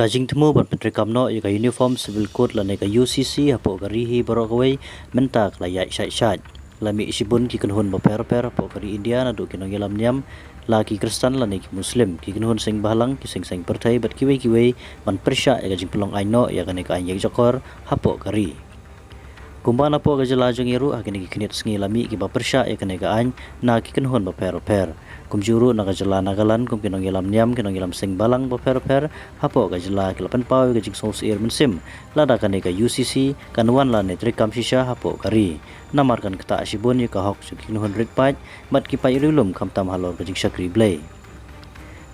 Kajing temu ban Menteri Kamno juga uniform civil code la neka UCC hapo garihi barokawai mentak layak syait-syait. Lami isibun ki kenhun baper-per hapo gari India na du kinong yalam niam la ki Kristen la neki Muslim ki kenhun sing bahalang ki sing pertai bat kiwei ban persya ya kajing pelong aino ya kaneka anyek jakor hapo gari. Kumba na po gajala jong iru akini kinit sngi lami ki bapersya ya kaneka any na ki kenhun baper-per. Kumjuru na gajala nagalan kum kinong yalam niam kinong yalam sing balang baper-per hapo gajala kilapan pau gajing sos air mensim lada kaneka UCC kanuan la netri kam shisha hapo kari namarkan kata asibun ya kahok kinhun rit pat mat ki pai rilum kam tam halor gajing syakri blay.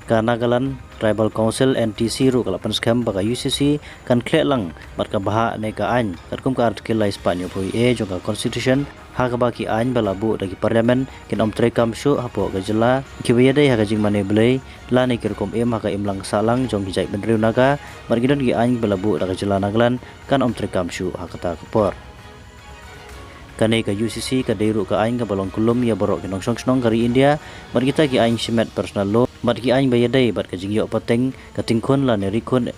Kanagalan Tribal Council NTC ru kalapan skam baka UCC kan klek lang mat ka baha neka any kat kum ka artikel la Spanyo poi joka constitution ha ka baki any balabu dagi parliament kin om trekam shu hapo gajala kiwede ha gajing mane blay la ne kirkom ha ka imlang salang jong gijai benriu naga mat gidon gi any balabu daga jala nagalan kan om trekam shu ha kata kupor kane ka UCC ka deiru ka aing ka balong kulum ya borok kinong song kari India mat kita ki aing simet personal law mat ki aing bayadai bat ka jingyo pateng ka tingkon la ne rikon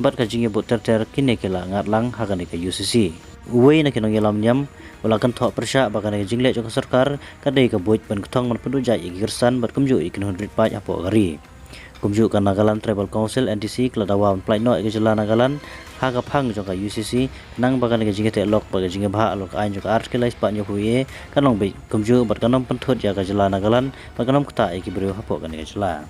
bat ka jingyo but ter kine kela ngat lang ha kane ka UCC uwei na kinong yalam nyam wala kan thok persya ba kane jingle jong sarkar ka dei ka boit ban kthong man pendu jai girsan bat kumju ikin hundred paj apo gari kumju ka Nagaland Tribal Council NTC kladawan plai no ke jala Nagaland ha ka phang jong ka UCC nang bagan ke jinge te lok ba jinge bha lok ain jong art ke lai Spanyo huye kanong be kumju bat kanom penthut ya ka jala Nagaland ba kanom kta ki brio hapo kan ke jala